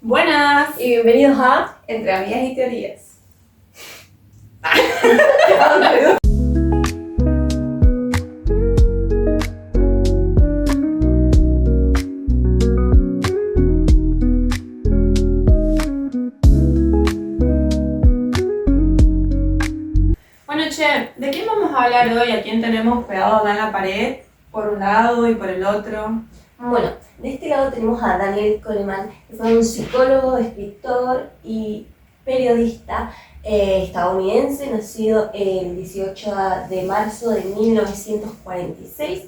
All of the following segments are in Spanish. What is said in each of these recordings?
Buenas Y bienvenidos a Entre Amigas y Teorías. Bueno, che, ¿de quién vamos a hablar hoy? ¿A quién tenemos pegado acá en la pared? Por un lado y por el otro. Bueno, de este lado tenemos a Daniel Kahneman, que fue un psicólogo, escritor y periodista estadounidense, nacido el 18 de marzo de 1946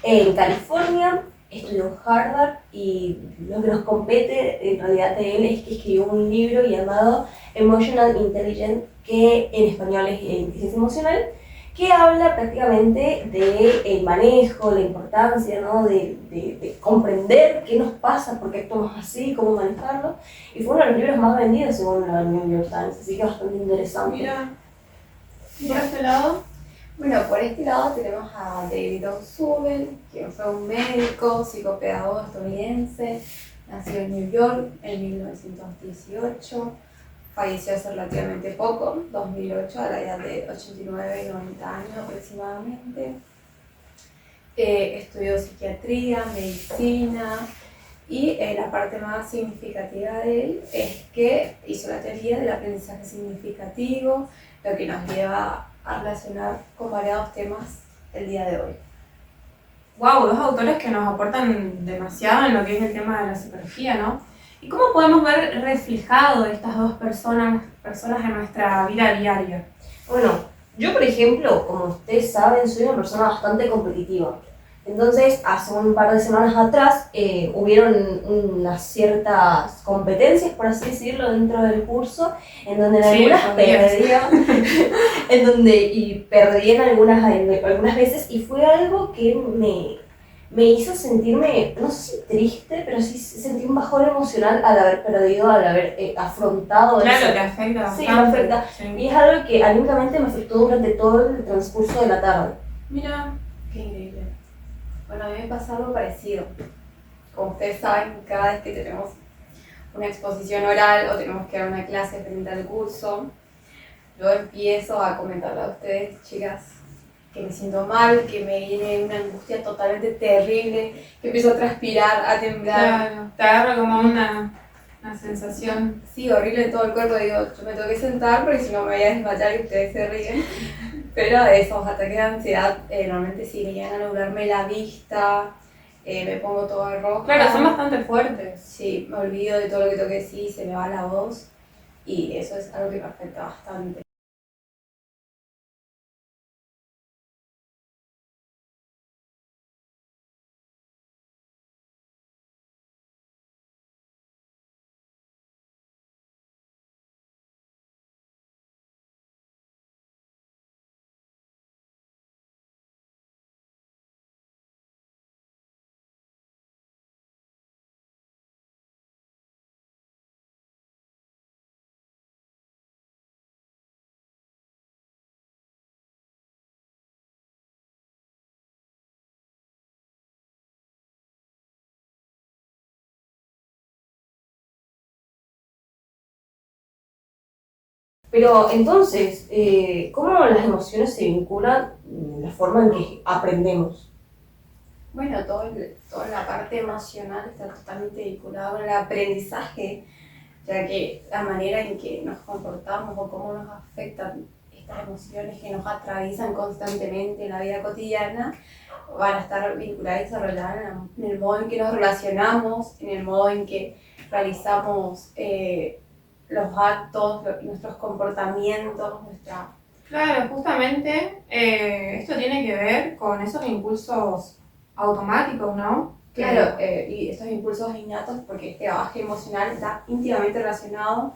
en California. Estudió en Harvard y lo que nos compete en realidad de él es que escribió un libro llamado Emotional Intelligence, que en español es inteligencia emocional, que habla prácticamente del manejo, la importancia, ¿no? de comprender qué nos pasa, por qué actuamos así, cómo manejarlo. Y fue uno de los libros más vendidos según la New York Times, así que bastante interesante. Mira, ¿y por este lado? Bueno, por este lado tenemos a David O'Sullivan, quien fue un médico, psicopedagogo estadounidense, nació en New York en 1918, falleció hace relativamente poco, 2008, a la edad de 89 y 90 años aproximadamente. Estudió psiquiatría, medicina y la parte más significativa de él es que hizo la teoría del aprendizaje significativo, lo que nos lleva a relacionar con variados temas el día de hoy. Wow, dos autores que nos aportan demasiado en lo que es el tema de la psicología, ¿no? ¿Y cómo podemos ver reflejado estas dos personas en nuestra vida diaria? Bueno, yo por ejemplo, como ustedes saben, soy una persona bastante competitiva. Entonces, hace un par de semanas atrás hubieron unas ciertas competencias, por así decirlo, dentro del curso, en donde en algunas perdía, perdí en algunas veces, y fue algo que me hizo sentirme, no sé si triste, pero sí sentí un bajón emocional al haber perdido, al haber afrontado eso. Claro, te afecta bastante. Sí, me afecta. Sí. Y es algo que anímicamente me afectó durante todo el transcurso de la tarde. Mira, qué increíble. Bueno, a mí me pasa algo parecido. Como ustedes saben, cada vez que tenemos una exposición oral o tenemos que dar una clase frente al curso, yo empiezo a comentarle a ustedes, chicas, que me siento mal, que me viene una angustia totalmente terrible, que empiezo a transpirar, a temblar. Claro, te agarra como una sensación. Sí, horrible en todo el cuerpo. Digo, yo me tengo que sentar porque si no me voy a desmayar y ustedes se ríen. Pero esos ataques de ansiedad normalmente sí me llegan a nublarme la vista, me pongo toda roja. Claro, son bastante fuertes. Sí, me olvido de todo lo que tengo que decir, se me va la voz y eso es algo que me afecta bastante. Pero entonces, ¿cómo las emociones se vinculan en la forma en que aprendemos? Bueno, toda la parte emocional está totalmente vinculada con el aprendizaje, ya que la manera en que nos comportamos o cómo nos afectan estas emociones que nos atraviesan constantemente en la vida cotidiana van a estar vinculadas y desarrolladas en el modo en que nos relacionamos, en el modo en que realizamos los actos, nuestros comportamientos, Claro, justamente esto tiene que ver con esos impulsos automáticos, ¿no? Claro, y estos impulsos innatos, porque este bagaje emocional está íntimamente relacionado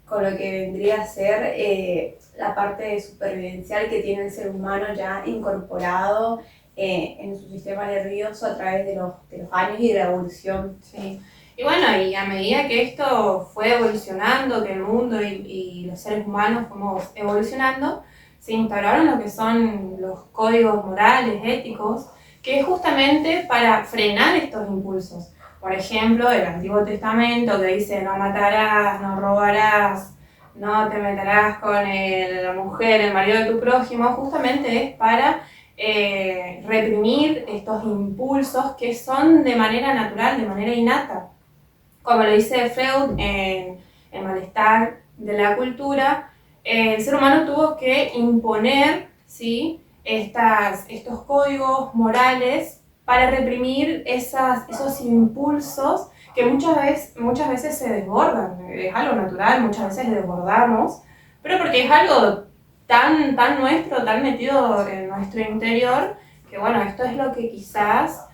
con lo que vendría a ser la parte supervivencial que tiene el ser humano ya incorporado en su sistema nervioso a través de los años y de la evolución. Sí. Y bueno, y a medida que esto fue evolucionando, que el mundo y los seres humanos fuimos evolucionando, se instauraron lo que son los códigos morales, éticos, que es justamente para frenar estos impulsos. por ejemplo, el Antiguo Testamento que dice no matarás, no robarás, no te meterás con la mujer, el marido de tu prójimo, justamente es para reprimir estos impulsos que son de manera natural, de manera innata. Como lo dice Freud en El malestar de la cultura, el ser humano tuvo que imponer, ¿sí?, estos códigos morales para reprimir esos impulsos que muchas veces se desbordan. Es algo natural, muchas veces desbordamos, pero porque es algo tan nuestro, tan metido en nuestro interior, que bueno, esto es lo que quizás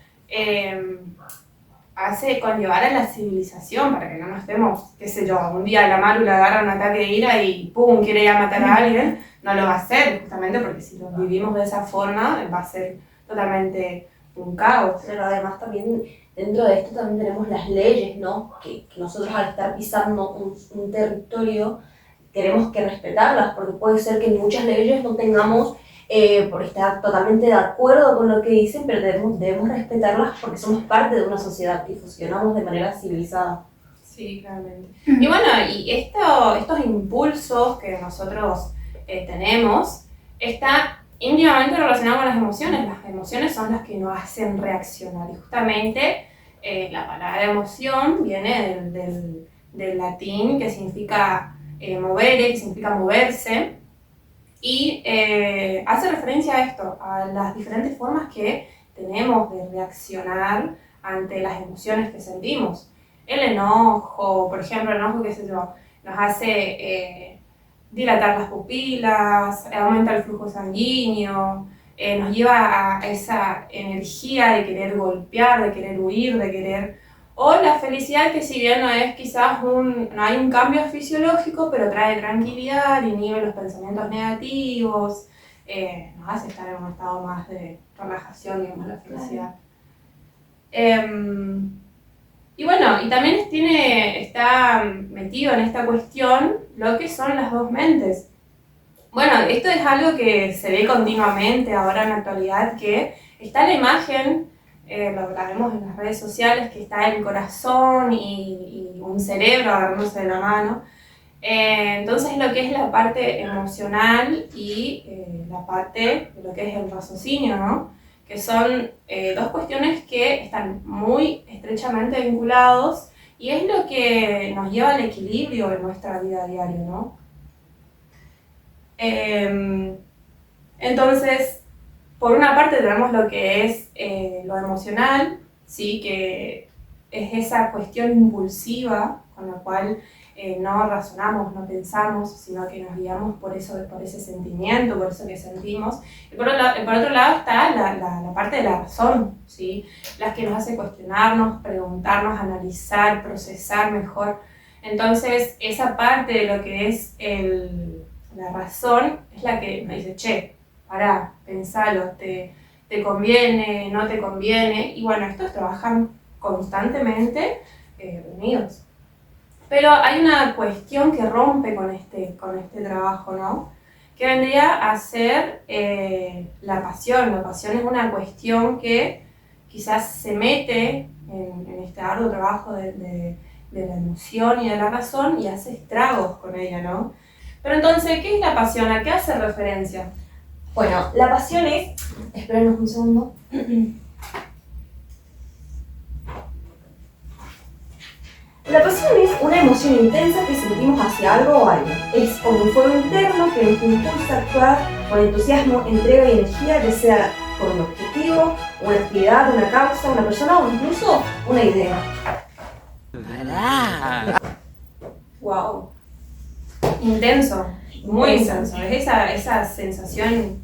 hace conllevar a la civilización, para que no nos estemos, qué sé yo, un día la Maru le agarra un ataque de ira y ¡pum!, quiere ir a matar a alguien, no lo va a hacer, justamente porque si lo vivimos de esa forma va a ser totalmente un caos. Pero además también dentro de esto también tenemos las leyes, ¿no? Que nosotros al estar pisando un territorio tenemos que respetarlas, porque puede ser que en muchas leyes no tengamos por estar totalmente de acuerdo con lo que dicen, pero debemos respetarlas porque somos parte de una sociedad y funcionamos de manera civilizada. Sí, claramente. Y bueno, y estos impulsos que nosotros tenemos está íntimamente relacionado con las emociones. Las emociones son las que nos hacen reaccionar y justamente la palabra emoción viene del latín que significa movere, que significa moverse. Y hace referencia a esto, a las diferentes formas que tenemos de reaccionar ante las emociones que sentimos. El enojo, por ejemplo, el enojo, qué sé yo, nos hace dilatar las pupilas, aumenta el flujo sanguíneo, nos lleva a esa energía de querer golpear, de querer huir, de querer... O la felicidad, que si bien no es quizás no hay un cambio fisiológico, pero trae tranquilidad, inhibe los pensamientos negativos, nos hace estar en un estado más de relajación, digamos, la felicidad. Y bueno, y también está metido en esta cuestión lo que son las dos mentes. Bueno, esto es algo que se ve continuamente ahora en la actualidad, que está la imagen, lo vemos en las redes sociales, que está el corazón y un cerebro agarrándose de la mano. Entonces lo que es la parte emocional y la parte de lo que es el raciocinio, ¿no? Que son dos cuestiones que están muy estrechamente vinculados y es lo que nos lleva al equilibrio en nuestra vida diaria, ¿no? Entonces, por una parte tenemos lo que es lo emocional, ¿sí?, que es esa cuestión impulsiva con la cual no razonamos, no pensamos, sino que nos guiamos por ese sentimiento, por eso que sentimos. Y por otro lado está la parte de la razón, ¿sí?, las que nos hace cuestionarnos, preguntarnos, analizar, procesar mejor. Entonces, esa parte de lo que es la razón es la que nos dice, che, pará, pensalo, te conviene, no te conviene. Y bueno, estos trabajan constantemente unidos. Pero hay una cuestión que rompe con este trabajo, ¿no? Que vendría a ser la pasión. La pasión es una cuestión que quizás se mete en este arduo trabajo de la emoción y de la razón y hace estragos con ella, ¿no? Pero entonces, ¿qué es la pasión? ¿A qué hace referencia? Bueno, la pasión es... Espérenos un segundo. La pasión es una emoción intensa que sentimos hacia algo o alguien. Es como un fuego interno que nos impulsa a actuar con entusiasmo, entrega y energía, ya sea por un objetivo, una actividad, una causa, una persona o incluso una idea. Wow. Intenso, muy intenso. Es esa sensación,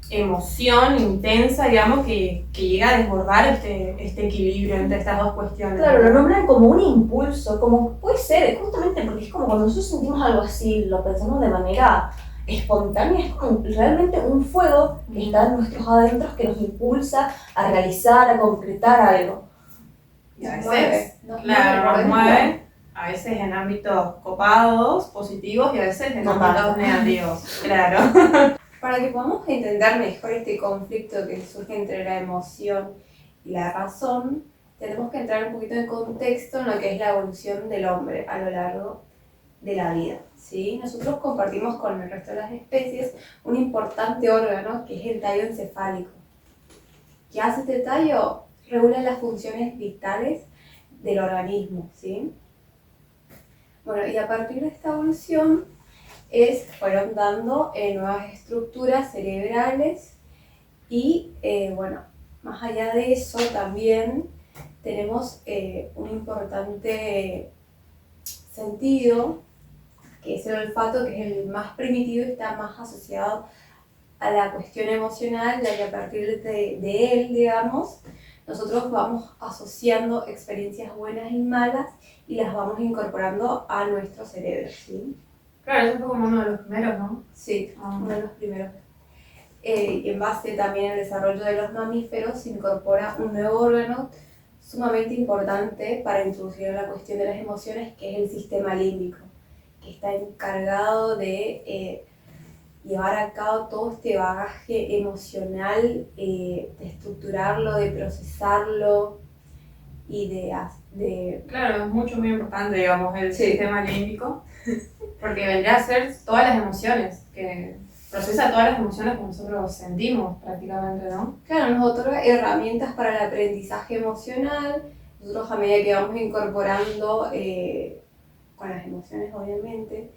emoción intensa, digamos, que llega a desbordar este equilibrio entre estas dos cuestiones. Claro, lo nombran como un impulso, como puede ser, justamente porque es como cuando nosotros sentimos algo así, lo pensamos de manera espontánea, es como realmente un fuego que está en nuestros adentros que nos impulsa a realizar, a concretar algo. Y a veces, claro, nos mueve, a veces en ámbitos copados, positivos, y a veces en ámbitos negativos, claro. Para que podamos entender mejor este conflicto que surge entre la emoción y la razón, tenemos que entrar un poquito en contexto en lo que es la evolución del hombre a lo largo de la vida, ¿sí? Nosotros compartimos con el resto de las especies un importante órgano que es el tallo encefálico. ¿Qué hace este tallo? Regula las funciones vitales del organismo, ¿sí? Bueno, y a partir de esta evolución fueron dando nuevas estructuras cerebrales y, bueno, más allá de eso también tenemos un importante sentido, que es el olfato, que es el más primitivo y está más asociado a la cuestión emocional, ya que a partir de él, digamos, nosotros vamos asociando experiencias buenas y malas y las vamos incorporando a nuestro cerebro, ¿sí? Claro, eso fue como uno de los primeros, ¿no? Sí, uno de los primeros. Y en base también al desarrollo de los mamíferos se incorpora un nuevo órgano sumamente importante para introducir la cuestión de las emociones, que es el sistema límbico, que está encargado de llevar a cabo todo este bagaje emocional, de estructurarlo, de procesarlo y de Claro, es mucho, muy importante, digamos, el Sí. sistema límbico, porque vendría a ser todas las emociones, que procesa todas las emociones que nosotros sentimos prácticamente, ¿no? Claro, nos otorga herramientas para el aprendizaje emocional. Nosotros a medida que vamos incorporando con las emociones, obviamente,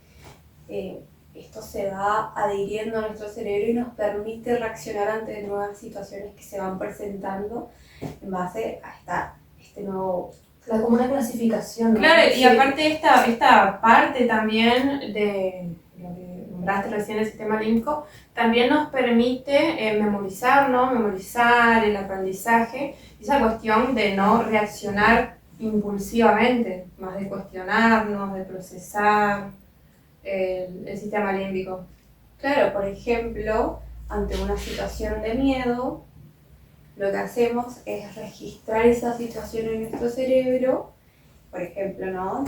esto se va adhiriendo a nuestro cerebro y nos permite reaccionar ante nuevas situaciones que se van presentando en base a este nuevo... Como una clasificación, ¿no? Claro, y Sí. aparte esta parte también de lo que nombraste recién, el sistema límbico, también nos permite memorizar, ¿no? Memorizar el aprendizaje, esa cuestión de no reaccionar impulsivamente, más de cuestionarnos, de procesar el sistema límbico. Claro, por ejemplo, ante una situación de miedo, lo que hacemos es registrar esa situación en nuestro cerebro. Por ejemplo, ¿no?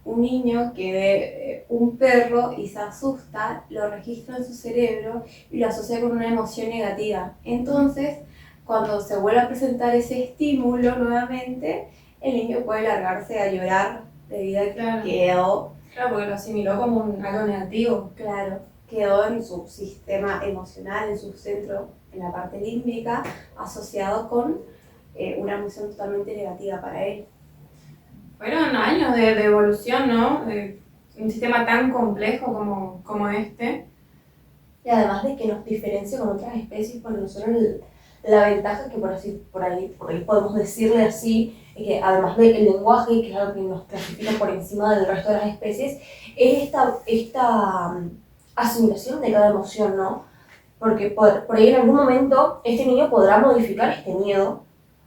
Un niño que ve un perro y se asusta, lo registra en su cerebro y lo asocia con una emoción negativa. Entonces, cuando se vuelve a presentar ese estímulo nuevamente, el niño puede largarse a llorar debido a que Claro. quedó, Claro, porque lo asimiló como algo negativo. claro, quedó en su sistema emocional, en su centro, en la parte límbica, asociado con una emoción totalmente negativa para él. Fueron años de evolución, ¿no? De un sistema tan complejo como este. Y además de que nos diferencia con otras especies, porque nosotros la ventaja que por ahí podemos decirle así, es que además del lenguaje, que es algo que nos clasifica por encima del resto de las especies, es esta asimilación de cada emoción, ¿no? Porque por ahí en algún momento este niño podrá modificar este miedo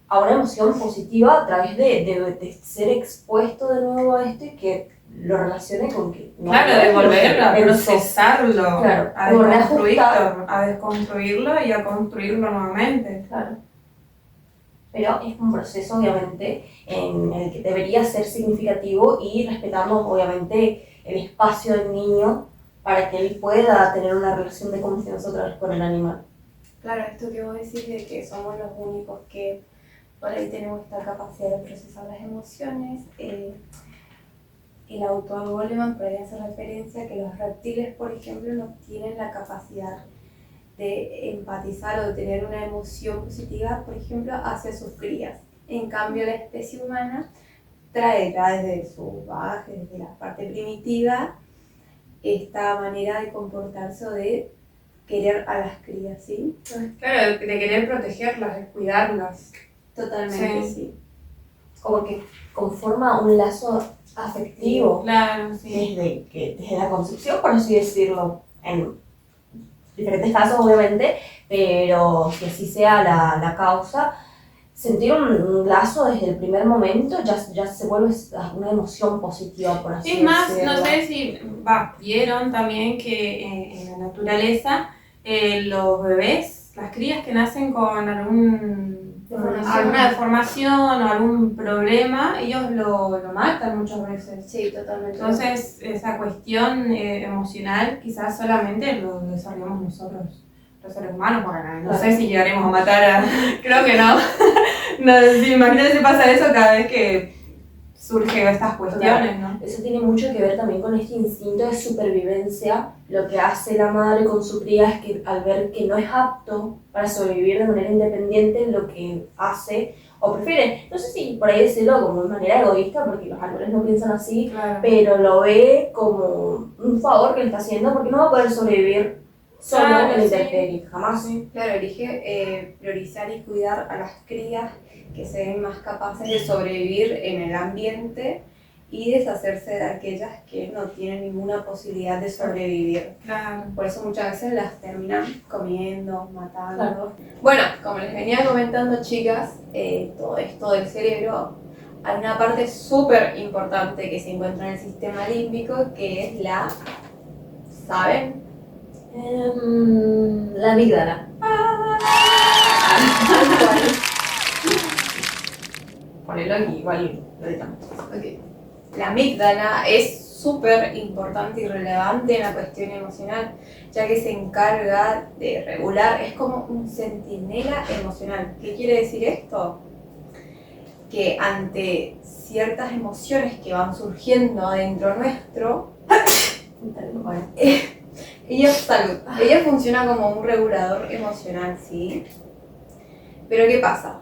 a una emoción positiva a través de ser expuesto de nuevo a esto y que lo relacione con que... Claro, de volver a pensó. procesarlo, Claro, a como desconstruirlo y a construirlo nuevamente. Claro. Pero es un proceso, obviamente, en el que debería ser significativo y respetando, obviamente, el espacio del niño para que él pueda tener una relación de confianza otra vez con el animal. Claro, esto que vos decís de que somos los únicos que por ahí tenemos esta capacidad de procesar las emociones. El autor Goleman por ahí hace referencia a que los reptiles, por ejemplo, no tienen la capacidad de empatizar o de tener una emoción positiva, por ejemplo, hacia sus crías. En cambio, la especie humana trae ya desde su bagaje, desde la parte primitiva, esta manera de comportarse o de querer a las crías, ¿sí? Claro, de querer protegerlas, de cuidarlas. Totalmente, Sí. sí. Como que conforma un lazo afectivo Claro, sí. desde la concepción, por así decirlo, en diferentes casos obviamente, pero que así sea la causa, sentir un lazo desde el primer momento ya se vuelve una emoción positiva, por así Es decirlo. más, no sé si vieron también que en la naturaleza los bebés, las crías que nacen con alguna deformación o algún problema, ellos lo matan muchas veces. Sí, totalmente. Entonces, esa cuestión emocional quizás solamente lo desarrollamos nosotros, los seres humanos, porque no sé si llegaremos a matar a... creo que no. No, sí, imagínate si pasa eso cada vez que surgen estas cuestiones, ¿no? Eso tiene mucho que ver también con este instinto de supervivencia. Lo que hace la madre con su cría es que al ver que no es apto para sobrevivir de manera independiente, lo que hace o prefiere, no sé si por ahí decirlo como de manera egoísta, porque los árboles no piensan así, Claro. pero lo ve como un favor que le está haciendo porque no va a poder sobrevivir solo Claro, en la sí. intemperie, jamás. Sí. Claro, elige priorizar y cuidar a las crías que se ven más capaces de sobrevivir en el ambiente y deshacerse de aquellas que no tienen ninguna posibilidad de sobrevivir. Claro. Por eso muchas veces las terminan comiendo, matando. Claro. Bueno, como les venía comentando, chicas, todo esto del cerebro, hay una parte súper importante que se encuentra en el sistema límbico, que es la, ¿saben? La amígdala. Ponelo aquí, igual lo editamos. Ok. La amígdala es súper importante y relevante en la cuestión emocional, ya que se encarga de regular, es como un centinela emocional. ¿Qué quiere decir esto? Que ante ciertas emociones que van surgiendo adentro nuestro, ella funciona como un regulador emocional, ¿sí? Pero ¿qué pasa?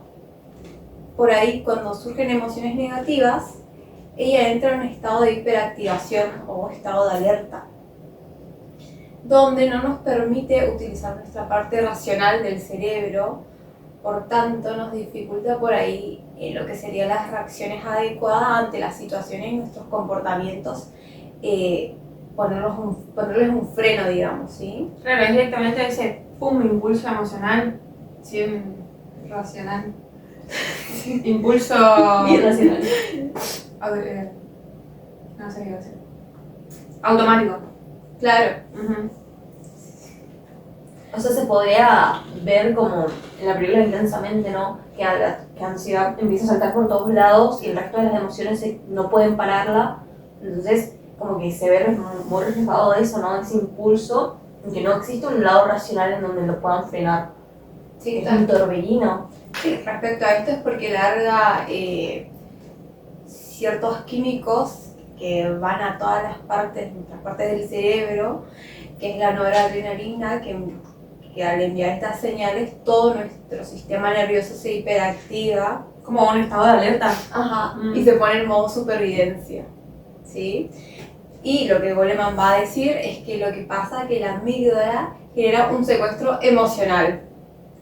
Por ahí, cuando surgen emociones negativas, ella entra en un estado de hiperactivación o estado de alerta, donde no nos permite utilizar nuestra parte racional del cerebro, por tanto nos dificulta por ahí lo que serían las reacciones adecuadas ante las situaciones y nuestros comportamientos, ponerles un freno, digamos, ¿sí? Claro, es directamente ese impulso emocional, sin racional. Impulso. Irracional. No sé qué iba a decir. Automático. Claro, Ujú. O sea, se podría ver como en la película Intensamente, ¿no? Que ansiedad empieza a saltar por todos lados y el resto de las emociones no pueden pararla. Entonces, como que se ve muy reflejado de eso, ¿no? Ese impulso, que no existe un lado racional en donde lo puedan frenar. sí, Es un torbellino. Sí, respecto a esto es porque larga ciertos químicos que van a todas nuestras partes del cerebro, que es la noradrenalina, que al enviar estas señales todo nuestro sistema nervioso se hiperactiva. Como un estado de alerta. Ajá, Mm. y se pone en modo supervivencia, ¿sí? Y lo que Goleman va a decir es que lo que pasa es que la amígdala genera un secuestro emocional.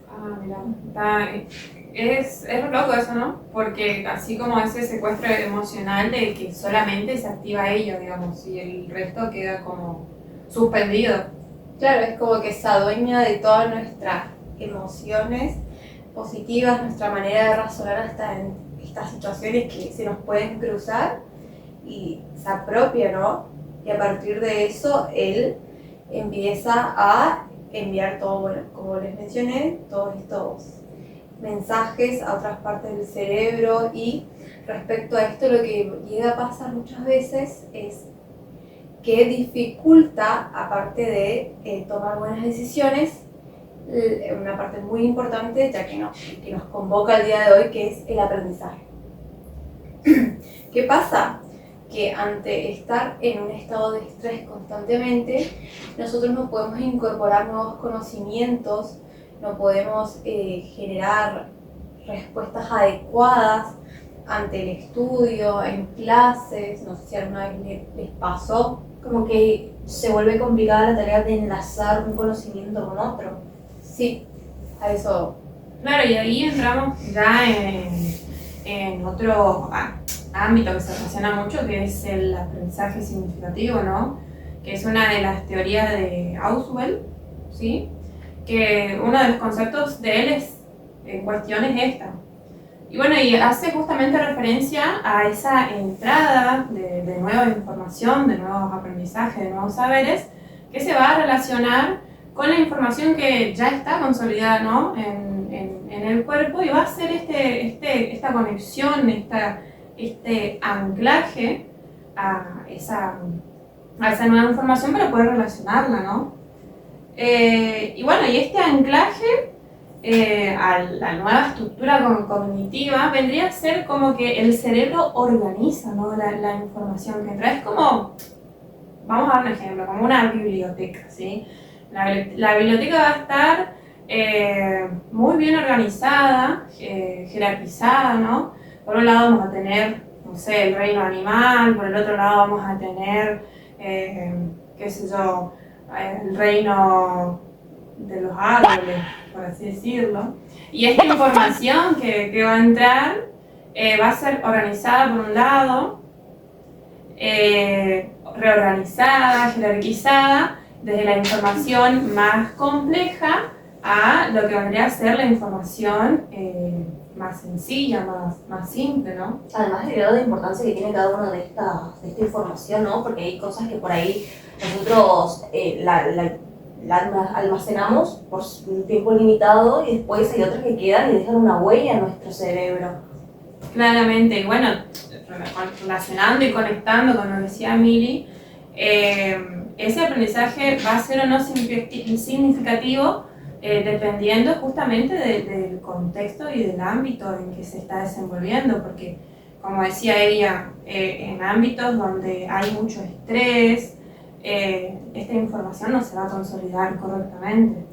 Ah, mira. Es re loco eso, ¿no? Porque así como ese secuestro emocional de que solamente se activa ello, digamos, y el resto queda como suspendido. Claro, es como que se adueña de todas nuestras emociones positivas, nuestra manera de razonar hasta en estas situaciones que se nos pueden cruzar y se apropia, ¿no? Y a partir de eso, él empieza a enviar todo, bueno, como les mencioné, todos estos mensajes a otras partes del cerebro. Y respecto a esto, lo que llega a pasar muchas veces es que dificulta, aparte de tomar buenas decisiones, una parte muy importante, ya que nos convoca el día de hoy, que es el aprendizaje. ¿Qué pasa? Que ante estar en un estado de estrés constantemente, nosotros no podemos incorporar nuevos conocimientos, no podemos generar respuestas adecuadas ante el estudio, en clases. No sé si alguna vez les pasó. Como que se vuelve complicada la tarea de enlazar un conocimiento con otro. Sí, a eso. Claro, y ahí entramos ya en otro ámbito que se relaciona mucho, que es el aprendizaje significativo, ¿no? Que es una de las teorías de Ausubel, ¿sí? Que uno de los conceptos de él en cuestión es esta. Y bueno, y hace justamente referencia a esa entrada de nueva información, de nuevos aprendizajes, de nuevos saberes, que se va a relacionar con la información que ya está consolidada, ¿no? en el cuerpo, y va a hacer esta conexión, este anclaje a esa nueva información para poder relacionarla, ¿no? Y bueno, y este anclaje a la nueva estructura cognitiva, vendría a ser como que el cerebro organiza, ¿no? la información que entra. Es como, vamos a dar un ejemplo, como una biblioteca, ¿sí? La biblioteca va a estar muy bien organizada, jerarquizada, ¿no? Por un lado vamos a tener, no sé, el reino animal, por el otro lado vamos a tener, qué sé yo, el reino de los árboles, por así decirlo. Y esta información que va a entrar va a ser organizada por un lado, reorganizada, jerarquizada, desde la información más compleja a lo que vendría a ser la información más sencilla, más simple, ¿no? Además del grado de importancia que tiene cada una de esta información, ¿no? Porque hay cosas que por ahí nosotros la almacenamos por un tiempo limitado y después hay otras que quedan y dejan una huella en nuestro cerebro. Claramente, y bueno, relacionando y conectando con lo que decía Mili, ese aprendizaje va a ser o no significativo dependiendo justamente del contexto y del ámbito en que se está desenvolviendo, porque como decía ella, en ámbitos donde hay mucho estrés, esta información no se va a consolidar correctamente.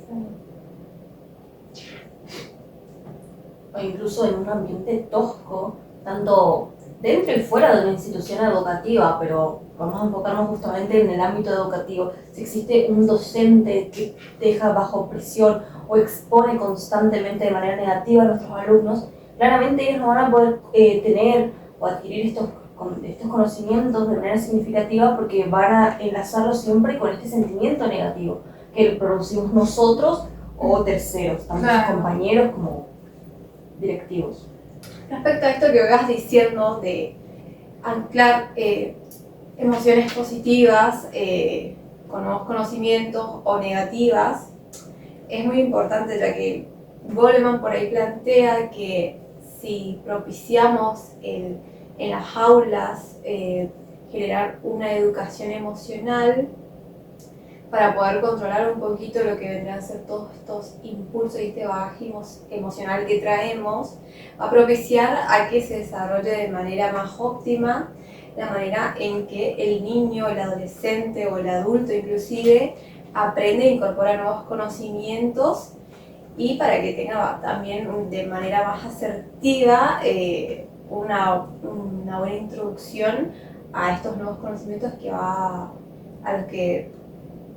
O incluso en un ambiente tosco, tanto dentro y fuera de una institución educativa, pero vamos a enfocarnos justamente en el ámbito educativo. Si existe un docente que deja bajo presión o expone constantemente de manera negativa a nuestros alumnos, claramente ellos no van a poder tener o adquirir estos conocimientos de manera significativa porque van a enlazarlo siempre con este sentimiento negativo que producimos nosotros o terceros, tanto sus compañeros como directivos. Respecto a esto que vas diciendo de anclar emociones positivas con nuevos conocimientos o negativas, es muy importante ya que Goleman por ahí plantea que si propiciamos en las aulas generar una educación emocional para poder controlar un poquito lo que vendrán a ser todos estos impulsos y este bagaje emocional que traemos, va a propiciar a que se desarrolle de manera más óptima la manera en que el niño, el adolescente o el adulto inclusive aprende e incorpora nuevos conocimientos y para que tenga también de manera más asertiva una buena introducción a estos nuevos conocimientos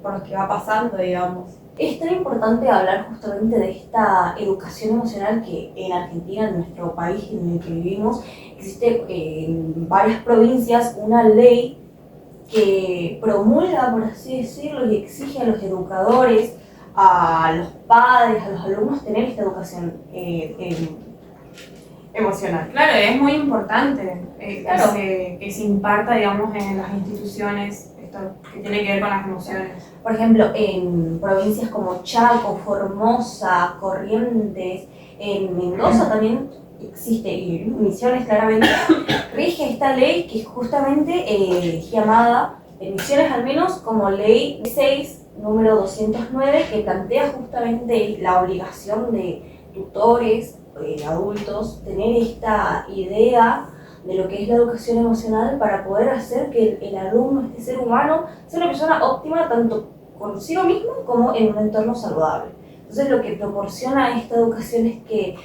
por los que va pasando, digamos. Es tan importante hablar justamente de esta educación emocional que en Argentina, en nuestro país en el que vivimos, existe en varias provincias una ley que promulga, por así decirlo, y exige a los educadores, a los padres, a los alumnos tener esta educación emocional. Claro, es muy importante Claro. que se imparta, digamos, en las instituciones esto que tiene que ver con las emociones. Por ejemplo, en provincias como Chaco, Formosa, Corrientes, en Mendoza también existe, y en Misiones claramente, rige esta ley que es justamente llamada, en Misiones al menos, como Ley 6, número 209, que plantea justamente la obligación de tutores, adultos, tener esta idea de lo que es la educación emocional para poder hacer que el alumno, este ser humano, sea una persona óptima tanto consigo mismo como en un entorno saludable. Entonces lo que proporciona esta educación es que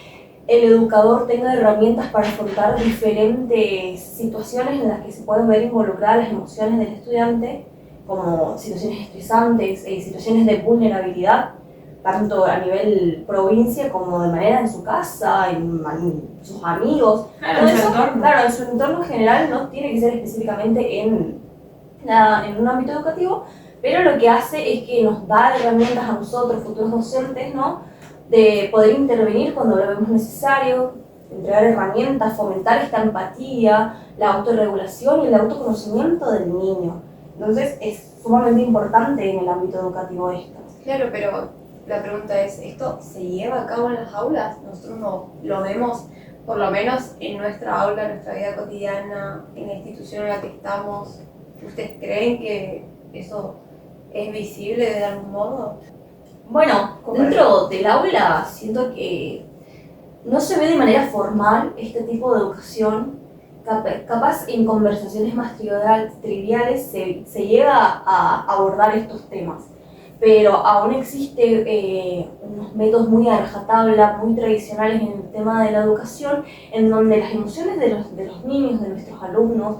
el educador tenga herramientas para afrontar diferentes situaciones en las que se pueden ver involucradas las emociones del estudiante, como situaciones estresantes, situaciones de vulnerabilidad, tanto a nivel provincia como de manera en su casa, en sus amigos. Claro, en su entorno. Claro, en su entorno general no tiene que ser específicamente en un ámbito educativo, pero lo que hace es que nos da herramientas a nosotros, futuros docentes, ¿no?, de poder intervenir cuando lo vemos necesario, entregar herramientas, fomentar esta empatía, la autorregulación y el autoconocimiento del niño. Entonces es sumamente importante en el ámbito educativo esto. Claro, pero la pregunta es, ¿esto se lleva a cabo en las aulas? Nosotros no lo vemos, por lo menos en nuestra aula, en nuestra vida cotidiana, en la institución en la que estamos. ¿Ustedes creen que eso es visible de algún modo? Bueno, dentro del aula siento que no se ve de manera formal este tipo de educación. Capaz en conversaciones más triviales se llega a abordar estos temas, pero aún existe unos métodos muy a rajatabla, muy tradicionales en el tema de la educación, en donde las emociones de los niños, de nuestros alumnos,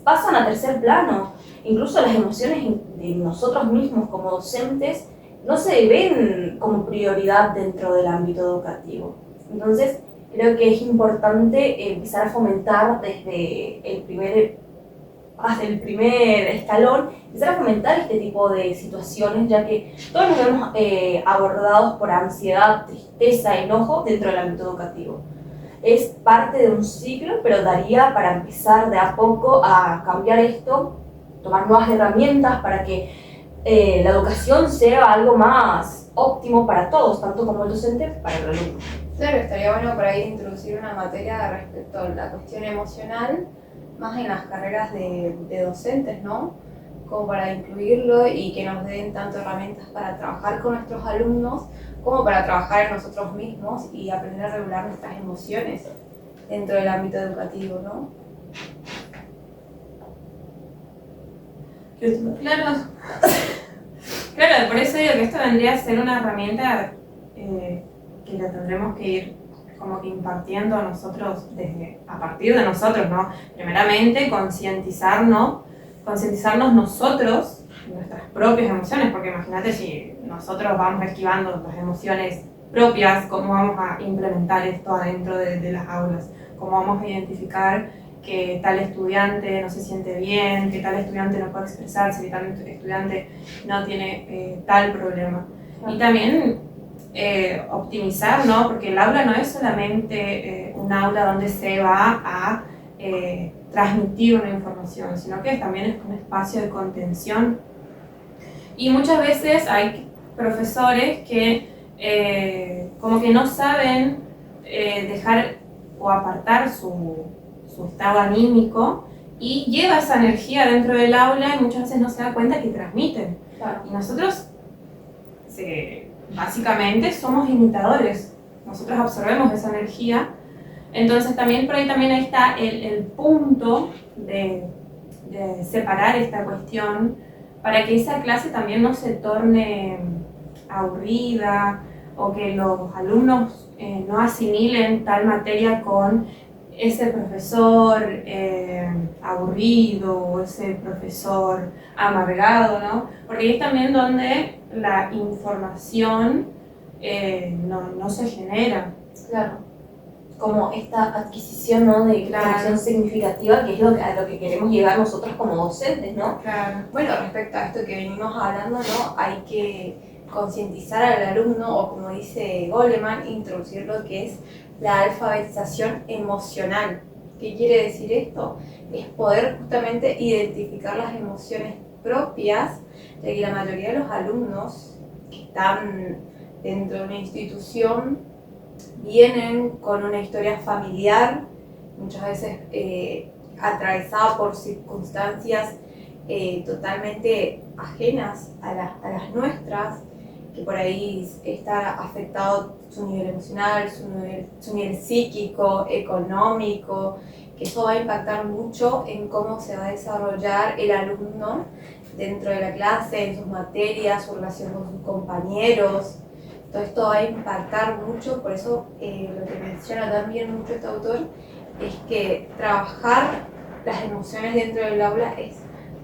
pasan a tercer plano. Incluso las emociones de nosotros mismos como docentes no se ven como prioridad dentro del ámbito educativo. Entonces, creo que es importante empezar a fomentar hasta el primer escalón, empezar a fomentar este tipo de situaciones, ya que todos nos vemos abordados por ansiedad, tristeza, enojo dentro del ámbito educativo. Es parte de un ciclo, pero daría para empezar de a poco a cambiar esto, tomar nuevas herramientas para que la educación sea algo más óptimo para todos, tanto como el docente para el alumno. Claro, estaría bueno por ahí introducir una materia respecto a la cuestión emocional, más en las carreras de docentes, ¿no? Como para incluirlo y que nos den tanto herramientas para trabajar con nuestros alumnos como para trabajar en nosotros mismos y aprender a regular nuestras emociones dentro del ámbito educativo, ¿no? Claro, claro, por eso digo que esto vendría a ser una herramienta que la tendremos que ir como que impartiendo nosotros a partir de nosotros, ¿no? Primeramente concientizarnos nosotros, nuestras propias emociones, porque imagínate si nosotros vamos esquivando las emociones propias, cómo vamos a implementar esto adentro de las aulas, cómo vamos a identificar que tal estudiante no se siente bien, que tal estudiante no puede expresarse, que tal estudiante no tiene tal problema. Y también optimizar, ¿no? Porque el aula no es solamente un aula donde se va a transmitir una información, sino que también es un espacio de contención. Y muchas veces hay profesores que como que no saben dejar o apartar su estado anímico y lleva esa energía dentro del aula y muchas veces no se da cuenta que transmiten. Claro. Y nosotros básicamente somos imitadores, nosotros absorbemos esa energía, entonces también por ahí también está el punto de separar esta cuestión para que esa clase también no se torne aburrida o que los alumnos no asimilen tal materia con ese profesor aburrido o ese profesor amargado, ¿no? Porque ahí es también donde la información no se genera. Claro. Como esta adquisición, ¿no? De información significativa, que es a lo que queremos llegar nosotros como docentes, ¿no? Claro. Bueno, respecto a esto que venimos hablando, ¿no? Hay que concientizar al alumno, o como dice Goleman, introducir lo que es la alfabetización emocional. ¿Qué quiere decir esto? Es poder justamente identificar las emociones propias, ya que la mayoría de los alumnos que están dentro de una institución vienen con una historia familiar, muchas veces atravesada por circunstancias totalmente ajenas a las nuestras, que por ahí está afectado su nivel emocional, su nivel psíquico, económico, que eso va a impactar mucho en cómo se va a desarrollar el alumno dentro de la clase, en sus materias, su relación con sus compañeros. Todo esto va a impactar mucho, por eso lo que menciona también mucho este autor es que trabajar las emociones dentro del aula es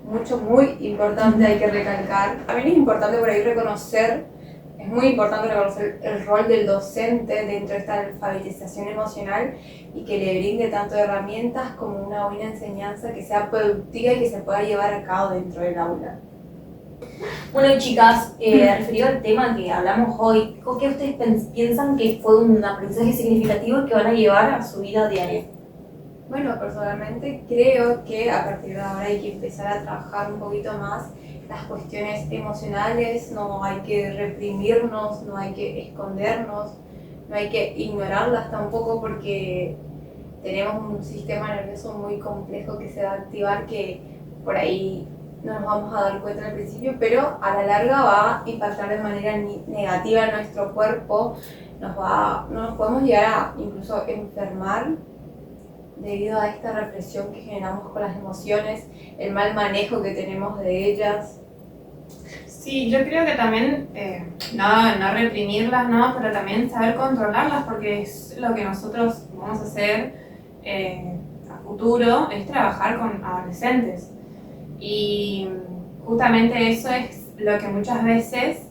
muy importante, hay que recalcar. También es importante por ahí reconocer, es muy importante reconocer el rol del docente dentro de esta alfabetización emocional y que le brinde tanto herramientas como una buena enseñanza que sea productiva y que se pueda llevar a cabo dentro del aula. Bueno, chicas, referido al tema que hablamos hoy, ¿qué ustedes piensan que fue un aprendizaje significativo que van a llevar a su vida diaria? Bueno, personalmente creo que a partir de ahora hay que empezar a trabajar un poquito más las cuestiones emocionales, no hay que reprimirnos, no hay que escondernos, no hay que ignorarlas tampoco porque tenemos un sistema nervioso muy complejo que se va a activar que por ahí no nos vamos a dar cuenta al principio, pero a la larga va a impactar de manera negativa en nuestro cuerpo, no nos podemos llegar a incluso enfermar debido a esta represión que generamos con las emociones, el mal manejo que tenemos de ellas. Sí, yo creo que también no reprimirlas, ¿no? Pero también saber controlarlas, porque es lo que nosotros vamos a hacer a futuro, es trabajar con adolescentes. Y justamente eso es lo que muchas veces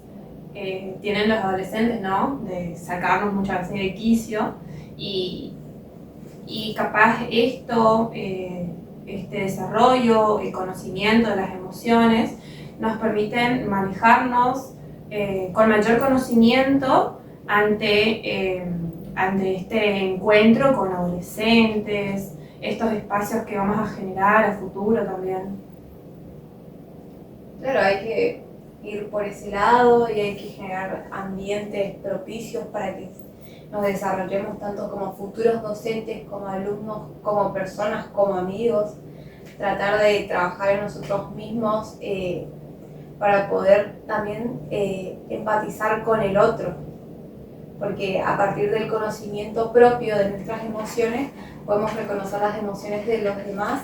tienen los adolescentes, ¿no? De sacarnos muchas veces de quicio y capaz este desarrollo, el conocimiento de las emociones nos permiten manejarnos con mayor conocimiento ante este encuentro con adolescentes, estos espacios que vamos a generar a futuro también. Claro, hay que ir por ese lado y hay que generar ambientes propicios para que nos desarrollemos tanto como futuros docentes, como alumnos, como personas, como amigos. Tratar de trabajar en nosotros mismos para poder también empatizar con el otro, porque a partir del conocimiento propio de nuestras emociones podemos reconocer las emociones de los demás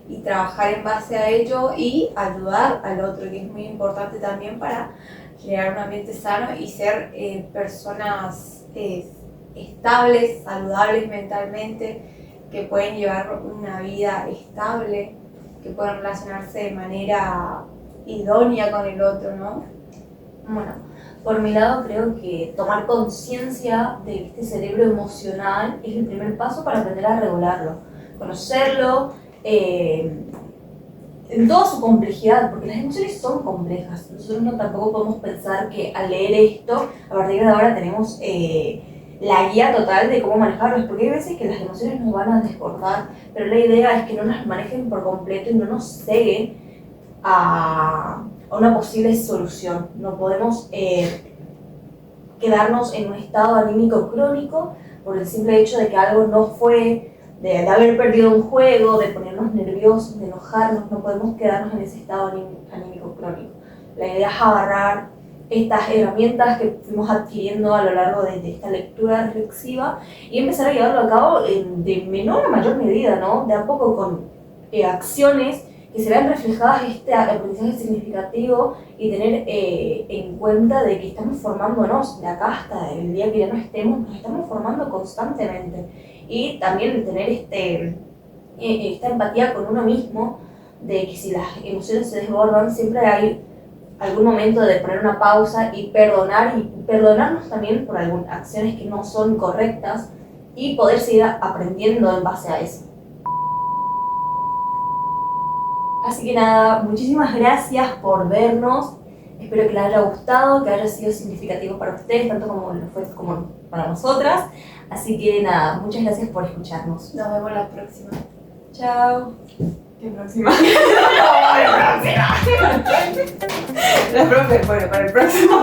y trabajar en base a ello y ayudar al otro, que es muy importante también para generar un ambiente sano y ser personas estables, saludables mentalmente, que pueden llevar una vida estable, que pueden relacionarse de manera idónea con el otro, ¿no? Bueno, por mi lado creo que tomar conciencia de este cerebro emocional es el primer paso para aprender a regularlo, conocerlo en toda su complejidad, porque las emociones son complejas. Nosotros tampoco podemos pensar que al leer esto, a partir de ahora tenemos la guía total de cómo manejarlos, porque hay veces que las emociones nos van a desbordar, pero la idea es que no las manejen por completo y no nos ceguen a una posible solución. No podemos quedarnos en un estado anímico crónico por el simple hecho de que algo no fue, de haber perdido un juego, de ponernos nerviosos, de enojarnos. No podemos quedarnos en ese estado anímico crónico. La idea es agarrar estas herramientas que fuimos adquiriendo a lo largo de esta lectura reflexiva y empezar a llevarlo a cabo de menor a mayor medida, ¿no? De a poco con acciones que se vean reflejadas este aprendizaje significativo y tener en cuenta de que estamos formándonos de acá hasta el día que ya no estemos, nos estamos formando constantemente. Y también tener esta empatía con uno mismo, de que si las emociones se desbordan, siempre hay algún momento de poner una pausa y perdonarnos también por algunas acciones que no son correctas y poder seguir aprendiendo en base a eso. Así que nada, muchísimas gracias por vernos. Espero que les haya gustado, que haya sido significativo para ustedes, tanto como lo fue como para nosotras. Así que nada, muchas gracias por escucharnos. Nos vemos la próxima. Chao. ¿Qué próxima? La profe, bueno, para el próximo.